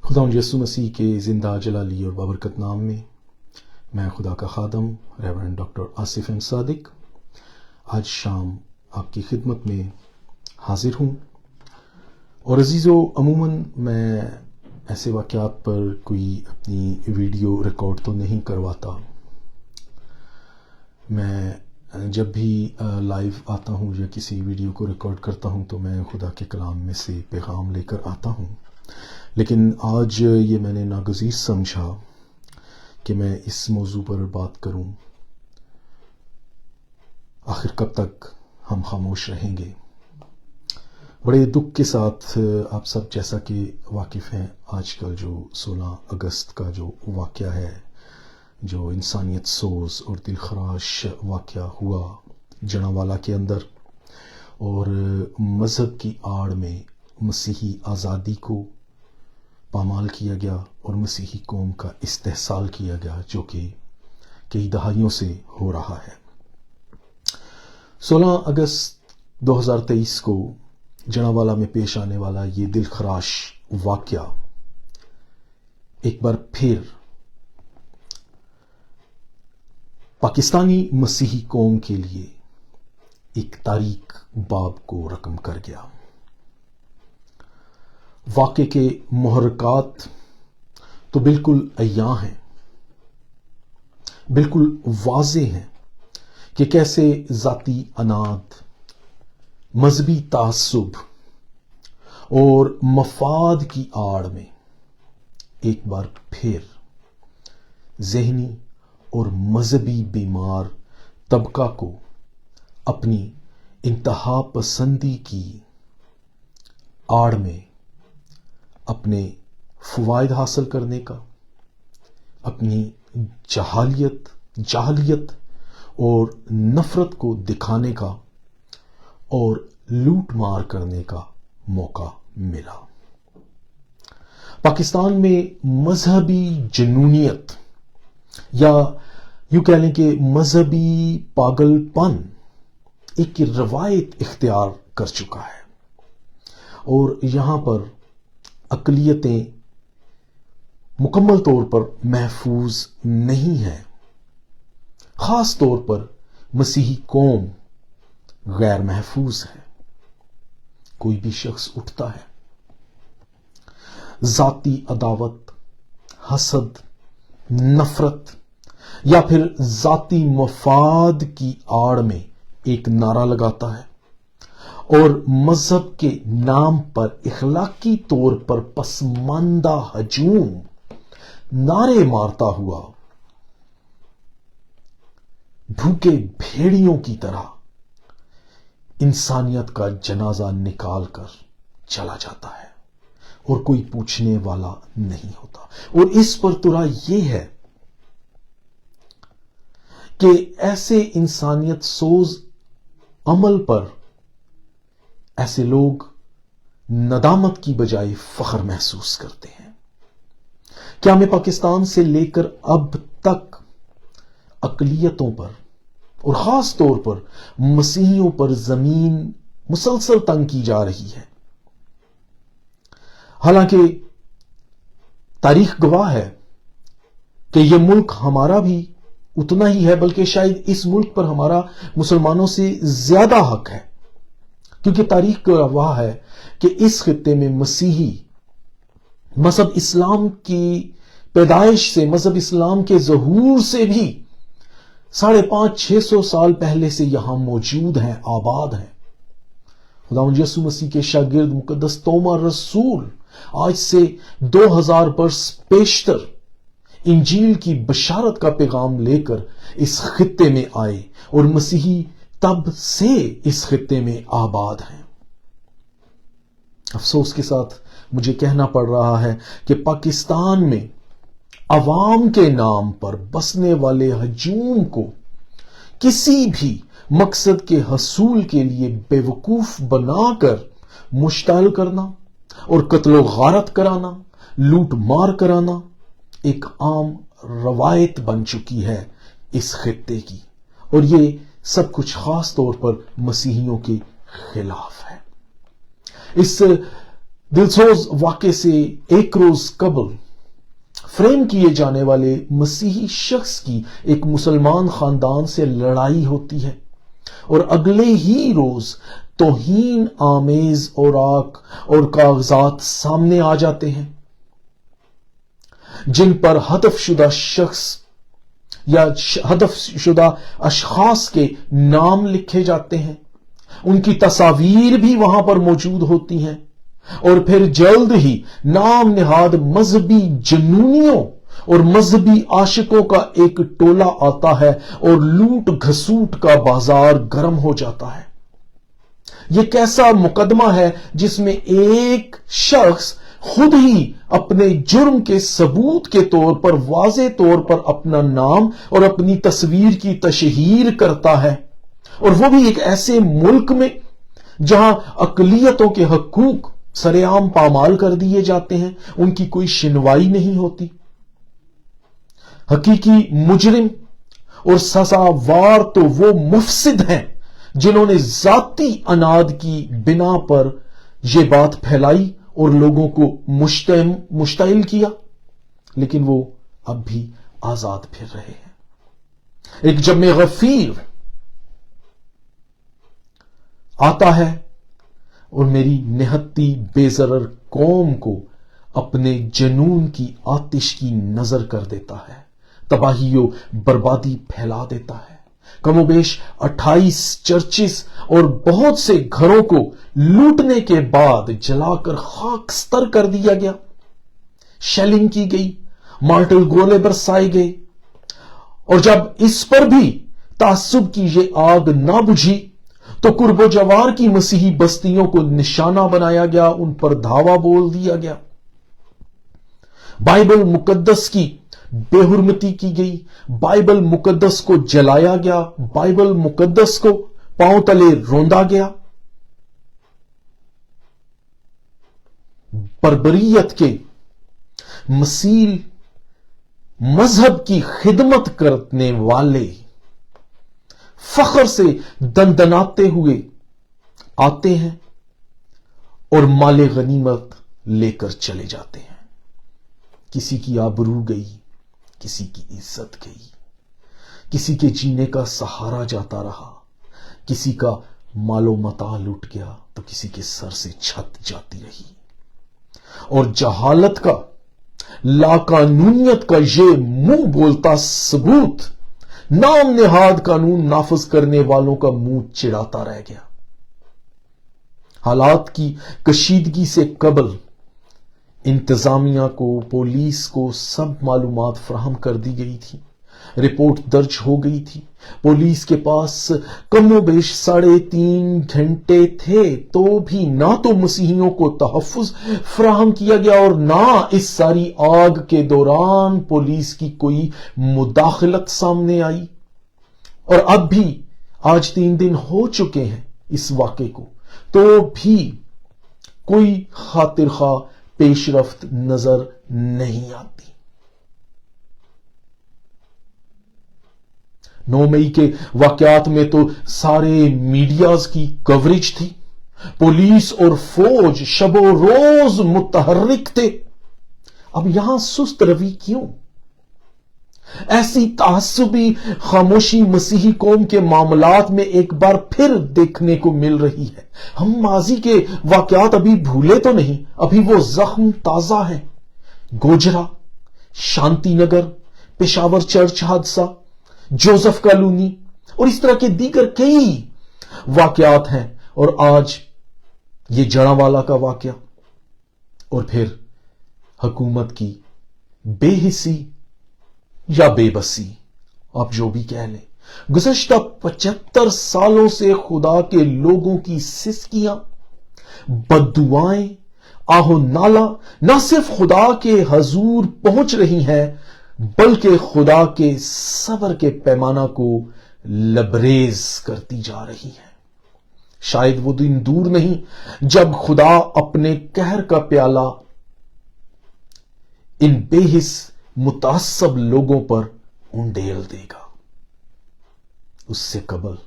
خداوند یسوع مسیح کے زندہ جلالی اور بابرکت نام میں میں خدا کا خادم ریورنڈ ڈاکٹر آصف ایم صادق آج شام آپ کی خدمت میں حاضر ہوں۔ اور عزیزو، عموماً میں ایسے واقعات پر کوئی اپنی ویڈیو ریکارڈ تو نہیں کرواتا۔ میں جب بھی لائیو آتا ہوں یا کسی ویڈیو کو ریکارڈ کرتا ہوں تو میں خدا کے کلام میں سے پیغام لے کر آتا ہوں، لیکن آج یہ میں نے ناگزیر سمجھا کہ میں اس موضوع پر بات کروں۔ آخر کب تک ہم خاموش رہیں گے؟ بڑے دکھ کے ساتھ آپ سب جیسا کہ واقف ہیں، آج کل جو 16 اگست کا جو واقعہ ہے، جو انسانیت سوز اور دلخراش واقعہ ہوا جڑاوالا کے اندر، اور مذہب کی آڑ میں مسیحی آزادی کو پامال کیا گیا اور مسیحی قوم کا استحصال کیا گیا، جو کہ کئی دہائیوں سے ہو رہا ہے۔ 16 اگست 2023 کو جڑاوالا میں پیش آنے والا یہ دلخراش واقعہ ایک بار پھر پاکستانی مسیحی قوم کے لیے ایک تاریک باب کو رقم کر گیا۔ واقعے کے محرکات تو بالکل عیاں ہیں، بالکل واضح ہیں کہ کیسے ذاتی اناد، مذہبی تعصب اور مفاد کی آڑ میں ایک بار پھر ذہنی اور مذہبی بیمار طبقہ کو اپنی انتہا پسندی کی آڑ میں اپنے فوائد حاصل کرنے کا، اپنی جاہلیت اور نفرت کو دکھانے کا اور لوٹ مار کرنے کا موقع ملا۔ پاکستان میں مذہبی جنونیت یا یوں کہہ لیں کہ مذہبی پاگل پن ایک روایت اختیار کر چکا ہے، اور یہاں پر اقلیتیں مکمل طور پر محفوظ نہیں ہیں۔ خاص طور پر مسیحی قوم غیر محفوظ ہے۔ کوئی بھی شخص اٹھتا ہے، ذاتی عداوت، حسد، نفرت یا پھر ذاتی مفاد کی آڑ میں ایک نعرہ لگاتا ہے اور مذہب کے نام پر اخلاقی طور پر پسماندہ ہجوم نعرے مارتا ہوا بھوکے بھیڑیوں کی طرح انسانیت کا جنازہ نکال کر چلا جاتا ہے، اور کوئی پوچھنے والا نہیں ہوتا۔ اور اس پر ترا یہ ہے کہ ایسے انسانیت سوز عمل پر ایسے لوگ ندامت کی بجائے فخر محسوس کرتے ہیں۔ کیا ہمیں پاکستان سے لے کر اب تک اقلیتوں پر اور خاص طور پر مسیحیوں پر زمین مسلسل تنگ کی جا رہی ہے؟ حالانکہ تاریخ گواہ ہے کہ یہ ملک ہمارا بھی اتنا ہی ہے، بلکہ شاید اس ملک پر ہمارا مسلمانوں سے زیادہ حق ہے، کیونکہ تاریخ گواہ ہے کہ اس خطے میں مسیحی مذہب اسلام کی پیدائش سے، مذہب اسلام کے ظہور سے بھی 550-600 سال پہلے سے یہاں موجود ہیں، آباد ہیں۔ خداوند یسوع مسیح کے شاگرد مقدس توما رسول آج سے 2000 برس پیشتر انجیل کی بشارت کا پیغام لے کر اس خطے میں آئے، اور مسیحی تب سے اس خطے میں آباد ہیں۔ افسوس کے ساتھ مجھے کہنا پڑ رہا ہے کہ پاکستان میں عوام کے نام پر بسنے والے ہجوم کو کسی بھی مقصد کے حصول کے لیے بے وقوف بنا کر مشتعل کرنا اور قتل و غارت کرانا، لوٹ مار کرانا ایک عام روایت بن چکی ہے اس خطے کی، اور یہ سب کچھ خاص طور پر مسیحیوں کے خلاف ہے۔ اس दिलसोज वाक़े से एक रोज कबल फ्रेम किए जाने वाले मसीही शख्स की एक मुसलमान खानदान से लड़ाई होती है और अगले ही रोज तौहीन आमेज औराक और कागजात सामने आ जाते हैं जिन पर हदफशुदा शख्स या हदफशुदा अशखास के नाम लिखे जाते हैं। उनकी तस्वीर भी वहां पर मौजूद होती हैं और फिर जल्द ही नाम निहाद मजहबी जुनूनियों और मजहबी आशिकों का एक टोला आता है और लूट घसूट का बाजार गर्म हो जाता है। यह कैसा मुकदमा है जिसमें एक शख्स खुद ही अपने जुर्म के सबूत के तौर पर वाज़े तौर पर अपना नाम और अपनी तस्वीर की तशहीर करता है, और वो भी एक ऐसे मुल्क में जहां अकलियतों के हकूक सरेआम पामाल कर दिए जाते हैं, उनकी कोई सुनवाई नहीं होती। हकीकी मुजरिम और सजावार तो वो मुफसिद हैं जिन्होंने जाती अनाद की बिना पर यह बात फैलाई और लोगों को मुश्तइल किया, लेकिन वो अब भी आजाद फिर रहे हैं। एक जमे गफीर आता है और मेरी निहत्ती बेजरर कौम को अपने जनून की आतिश की नजर कर देता है, तबाही बर्बादी फैला देता है। कमोबेश 28 चर्चिस और बहुत से घरों को लूटने के बाद जलाकर खाकस्तर कर दिया गया, शेलिंग की गई, मार्टल गोले बरसाए गए, और जब इस पर भी तासुब की ये आग ना बुझी तो कुर्बो जवार की मसीही बस्तियों को निशाना बनाया गया, उन पर धावा बोल दिया गया। बाइबल मुकद्दस की बेहुरमती की गई, बाइबल मुकद्दस को जलाया गया, बाइबल मुकद्दस को पांव तले रोंदा गया। बर्बरियत के मसील मजहब की खिदमत करने वाले फख्र से दंदनाते हुए आते हैं और माले गनीमत लेकर चले जाते हैं। किसी की आबरू गई, किसी की इज्जत गई, किसी के जीने का सहारा जाता रहा, किसी का मालो मता लूट गया तो किसी के सर से छत जाती रही। और जहालत का, लाकानूनियत का ये मुंह बोलता सबूत नाम नेहाद कानून नाफिज करने वालों का मुंह चिढ़ाता रह गया। हालात की कशीदगी से कबल इंतजामिया को, पुलिस को सब मालूमात फराहम कर दी गई थी, रिपोर्ट दर्ज हो गई थी। पुलिस के पास कमोबेश 3.5 घंटे थे, तो भी ना तो मसीहियों को तहफ्फुज फराहम किया गया और ना इस सारी आग के दौरान पुलिस की कोई मुदाखलत सामने आई। और अब भी आज 3 दिन हो चुके हैं इस वाक़े को, तो भी कोई खातिर खा पेशरफ्त नजर नहीं आती। 9 मई के वाकयात में तो सारे मीडियाज की कवरेज थी, पुलिस और फौज शबो रोज मुतहर्रिक थे। अब यहां सुस्त रवि क्यों? ऐसी तासुबी खामोशी मसीही कौम के मामलात में एक बार फिर देखने को मिल रही है। हम माजी के वाकयात अभी भूले तो नहीं, अभी वो जख्म ताजा है। गोजरा, शांतिनगर, पेशावर चर्च हादसा, जोसेफ कॉलोनी और इस तरह के दीगर कई वाकयात हैं, और आज ये जड़ावाला का वाकया, और फिर हुकूमत की बेहिसी या बेबसी, आप जो भी कह लें। गुज़श्ता 75 सालों से खुदा के लोगों की सिसकियां, बद्दुआएं, आहो नाला न सिर्फ खुदा के हजूर पहुंच रही हैं, बल्कि खुदा के सब्र के पैमाना को लबरेज करती जा रही है। शायद वो दिन दूर नहीं जब खुदा अपने कहर का प्याला इन बेहिस मुतासब लोगों पर उंडेल देगा। उससे कबल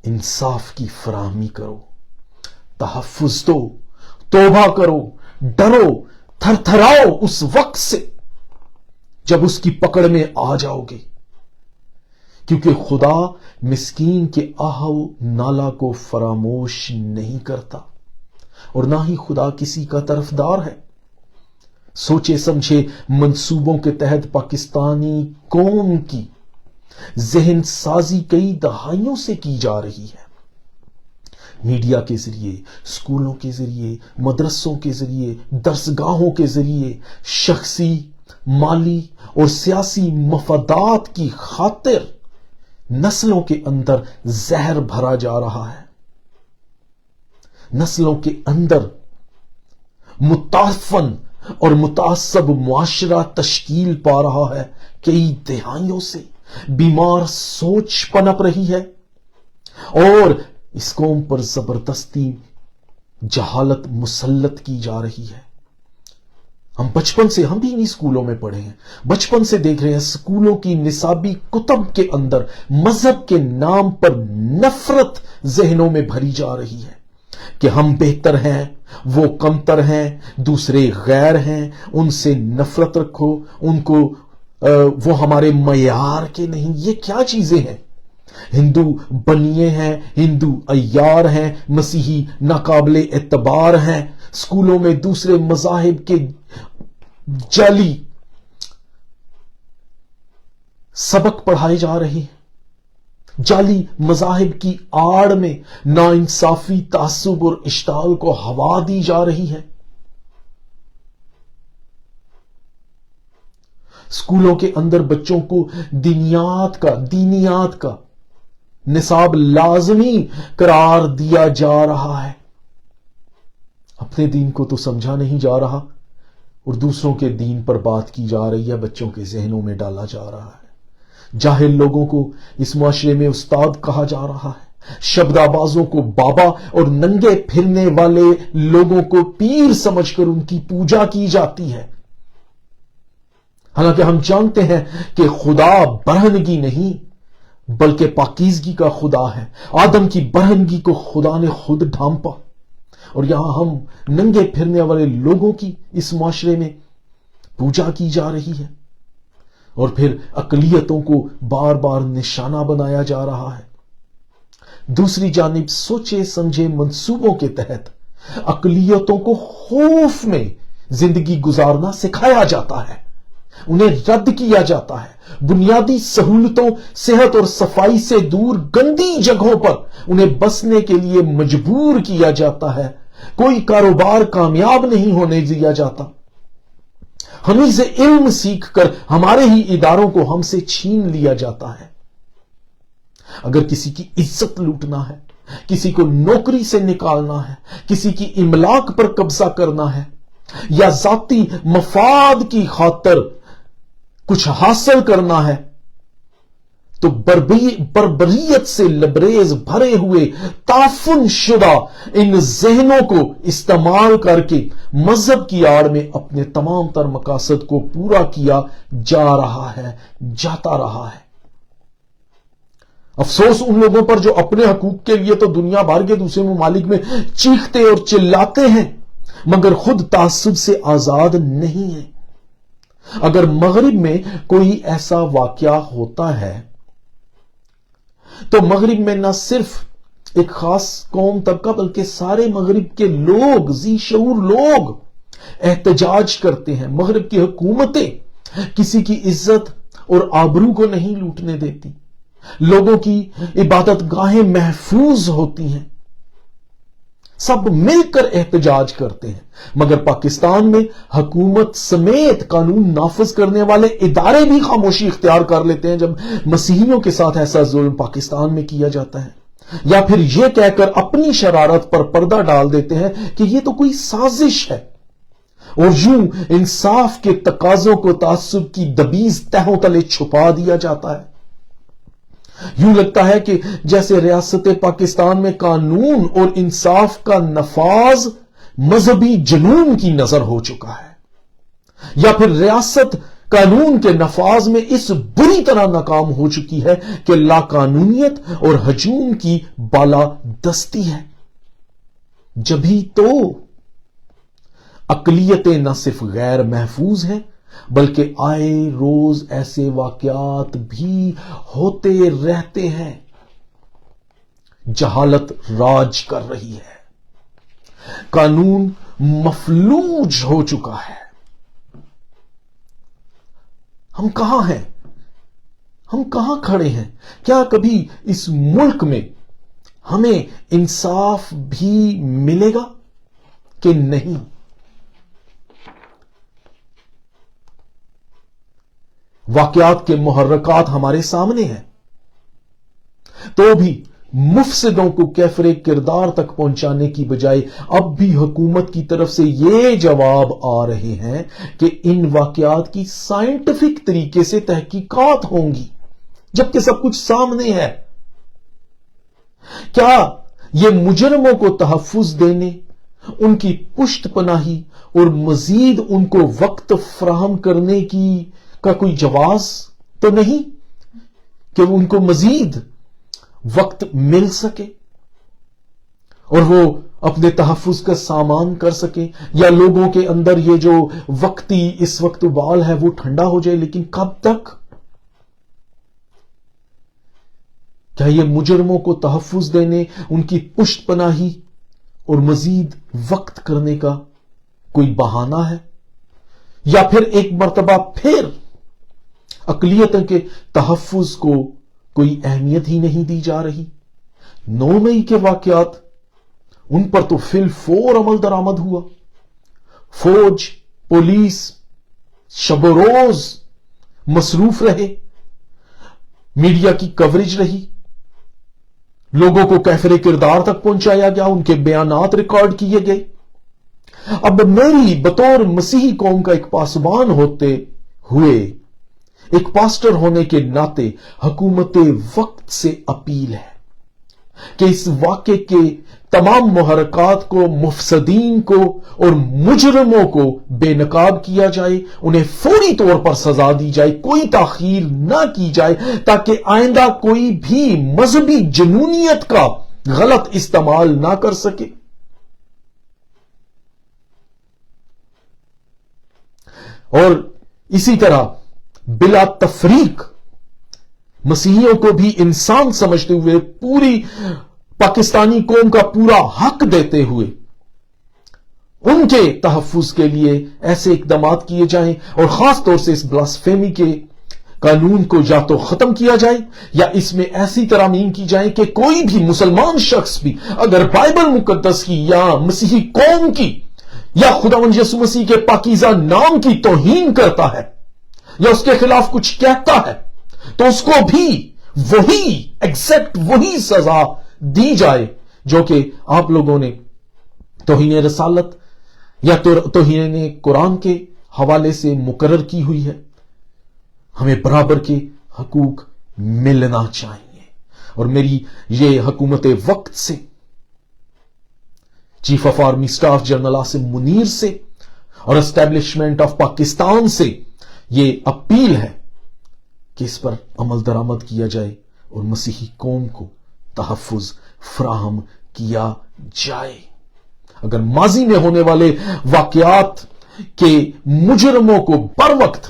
इंसाफ की फराहमी करो, तहफ्फुज दो, तौबा करो, डरो, थरथराओ उस वक्त से जब उसकी पकड़ में आ जाओगे, क्योंकि खुदा मिस्कीन के आहो नाला को फरामोश नहीं करता और ना ही खुदा किसी का तरफदार है। सोचे समझे मंसूबों के तहत पाकिस्तानी कौम की जहन साजी कई दहाइयों से की जा रही है। मीडिया के जरिए, स्कूलों के जरिए, मदरसों के जरिए, दरसगाहों के जरिए शख्सी, माली और सियासी मफादात की खातिर नस्लों के अंदर जहर भरा जा रहा है। नस्लों के अंदर मुताफन और मुतासब मुआशरा तश्कील पा रहा है। कई दहाइयों से बीमार सोच पनप रही है और इस कौम पर जबरदस्ती जहालत मुसल्लत की जा रही है। हम बचपन से, हम भी इन्हीं स्कूलों में पढ़े हैं, बचपन से देख रहे हैं स्कूलों की निसाबी कुतब के अंदर मजहब के नाम पर नफरत जहनों में भरी जा रही है कि हम बेहतर हैं, वो कमतर हैं, दूसरे गैर हैं, उनसे नफरत रखो, उनको वो हमारे मयार के नहीं। ये क्या चीजें हैं? हिंदू बनिए हैं, हिंदू अय्यार हैं, मसीही नाकाबिले एतबार हैं। स्कूलों में दूसरे मजाहिब के जाली सबक पढ़ाए जा रहे हैं। जाली मजाहिब की आड़ में नाइंसाफी, तासुब और इश्ताल को हवा दी जा रही है। स्कूलों के अंदर बच्चों को दीनियात का निसाब लाजमी करार दिया जा रहा है। अपने दीन को तो समझा नहीं जा रहा और दूसरों के दीन पर बात की जा रही है, बच्चों के जहनों में डाला जा रहा है। जाहिल लोगों को इस मुआशरे में उस्ताद कहा जा रहा है, शब्दाबाजों को बाबा और नंगे फिरने वाले लोगों को पीर समझकर उनकी पूजा की जाती है। हालांकि हम जानते हैं कि खुदा बरहनगी नहीं बल्कि पाकीज़गी का खुदा है। आदम की बरहनगी को खुदा ने खुद ढांपा और यहां हम नंगे फिरने वाले लोगों की इस मुआशरे में पूजा की जा रही है और फिर अकलियतों को बार बार निशाना बनाया जा रहा है। दूसरी जानिब सोचे समझे मंसूबों के तहत अकलियतों को खौफ में जिंदगी गुजारना सिखाया जाता है, उन्हें रद्द किया जाता है। बुनियादी सहूलतों, सेहत और सफाई से दूर गंदी जगहों पर उन्हें बसने के लिए मजबूर किया जाता है। कोई कारोबार कामयाब नहीं होने दिया जाता। हमें से इल्म सीखकर हमारे ही इदारों को हमसे छीन लिया जाता है। अगर किसी की इज्जत लूटना है, किसी को नौकरी से निकालना है, किसी की इमलाक पर कब्जा करना है या जाती मफाद की खातिर कुछ हासिल करना है तो बर्बरियत से लबरेज भरे हुए ताफुन शुदा इन जहनों को इस्तेमाल करके मजहब की आड़ में अपने तमाम तर मकासद को पूरा किया जा रहा है, जाता रहा है। अफसोस उन लोगों पर जो अपने हकूक के लिए तो दुनिया भर के दूसरे ममालिक में चीखते और चिल्लाते हैं मगर खुद तासुब से आजाद नहीं है। अगर मगरिब में कोई ऐसा वाकया होता है तो मगरिब में न सिर्फ एक खास कौम तबका बल्कि सारे मगरिब के लोग, जी शऊर लोग एहतजाज करते हैं। मगरिब की हुकूमतें किसी की इज्जत और आबरू को नहीं लूटने देती, लोगों की इबादत गाहें महफूज होती हैं, सब मिलकर एहतजाज करते हैं। मगर पाकिस्तान में हुकूमत समेत कानून नाफिज करने वाले इदारे भी खामोशी इख्तियार कर लेते हैं जब मसीहियों के साथ ऐसा जुल्म पाकिस्तान में किया जाता है, या फिर यह कहकर अपनी शरारत पर पर्दा डाल देते हैं कि यह तो कोई साजिश है और यूं इंसाफ के तकाजों को तासुब की दबीज तहों तले छुपा दिया जाता है। यूं लगता है कि जैसे रियासत पाकिस्तान में कानून और इंसाफ का नफाज मजहबी जुनून की नजर हो चुका है, या फिर रियासत कानून के नफाज में इस बुरी तरह नाकाम हो चुकी है कि लाकानूनियत और हजूम की बाला दस्ती है। जभी तो اقلیتیں نہ صرف غیر محفوظ ہیں بلکہ آئے روز ایسے واقعات بھی ہوتے رہتے ہیں۔ جہالت راج کر رہی ہے، قانون مفلوج ہو چکا ہے۔ ہم کہاں ہیں؟ ہم کہاں کھڑے ہیں؟ کیا کبھی اس ملک میں ہمیں انصاف بھی ملے گا کہ نہیں؟ واقعات کے محرکات ہمارے سامنے ہیں، تو بھی مفسدوں کو کیفر کردار تک پہنچانے کی بجائے اب بھی حکومت کی طرف سے یہ جواب آ رہے ہیں کہ ان واقعات کی سائنٹیفک طریقے سے تحقیقات ہوں گی، جبکہ سب کچھ سامنے ہے۔ کیا یہ مجرموں کو تحفظ دینے، ان کی پشت پناہی اور مزید ان کو وقت فراہم کرنے کا کوئی جواز تو نہیں کہ ان کو مزید وقت مل سکے اور وہ اپنے تحفظ کا سامان کر سکے، یا لوگوں کے اندر یہ جو وقتی اس وقت ابال ہے وہ ٹھنڈا ہو جائے؟ لیکن کب تک؟ کیا یہ مجرموں کو تحفظ دینے، ان کی پشت پناہی اور مزید وقت کرنے کا کوئی بہانہ ہے، یا پھر ایک مرتبہ پھر اقلیتوں کے تحفظ کو کوئی اہمیت ہی نہیں دی جا رہی؟ 9 مئی کے واقعات، ان پر تو فی الفور عمل درآمد ہوا، فوج پولیس شب و روز مصروف رہے، میڈیا کی کوریج رہی، لوگوں کو کیفر کردار تک پہنچایا گیا، ان کے بیانات ریکارڈ کیے گئے۔ اب میری بطور مسیحی قوم کا ایک پاسبان ہوتے ہوئے، ایک پاسٹر ہونے کے ناطے حکومت وقت سے اپیل ہے کہ اس واقعے کے تمام محرکات کو، مفسدین کو اور مجرموں کو بے نقاب کیا جائے، انہیں فوری طور پر سزا دی جائے، کوئی تاخیر نہ کی جائے، تاکہ آئندہ کوئی بھی مذہبی جنونیت کا غلط استعمال نہ کر سکے۔ اور اسی طرح بلا تفریق مسیحیوں کو بھی انسان سمجھتے ہوئے، پوری پاکستانی قوم کا پورا حق دیتے ہوئے، ان کے تحفظ کے لیے ایسے اقدامات کیے جائیں، اور خاص طور سے اس بلاسفیمی کے قانون کو یا تو ختم کیا جائے یا اس میں ایسی ترامیم کی جائیں کہ کوئی بھی مسلمان شخص بھی اگر بائبل مقدس کی یا مسیحی قوم کی یا خداوند یسوع مسیح کے پاکیزہ نام کی توہین کرتا ہے یا اس کے خلاف کچھ کہتا ہے تو اس کو بھی ایگزیکٹ وہی سزا دی جائے جو کہ آپ لوگوں نے توہین رسالت یا توہین قرآن کے حوالے سے مقرر کی ہوئی ہے۔ ہمیں برابر کے حقوق ملنا چاہیے، اور میری یہ حکومت وقت سے، chief of army staff general Asim Munir سے اور اسٹیبلشمنٹ آف پاکستان سے یہ اپیل ہے کہ اس پر عمل درآمد کیا جائے اور مسیحی قوم کو تحفظ فراہم کیا جائے۔ اگر ماضی میں ہونے والے واقعات کے مجرموں کو بر وقت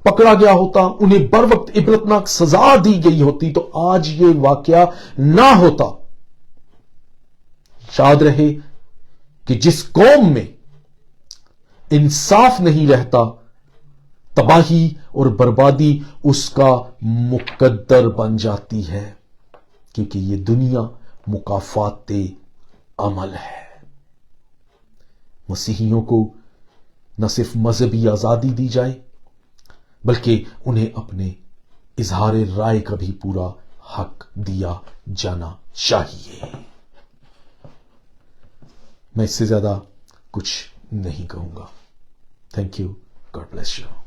پکڑا گیا ہوتا، انہیں بر وقت عبرتناک سزا دی گئی ہوتی، تو آج یہ واقعہ نہ ہوتا۔ یاد رہے کہ جس قوم میں انصاف نہیں رہتا، تباہی اور بربادی اس کا مقدر بن جاتی ہے، کیونکہ یہ دنیا مکافات عمل ہے۔ مسیحیوں کو نہ صرف مذہبی آزادی دی جائے بلکہ انہیں اپنے اظہار رائے کا بھی پورا حق دیا جانا چاہیے۔ میں اس سے زیادہ کچھ نہیں کہوں گا۔ Thank you, God bless you.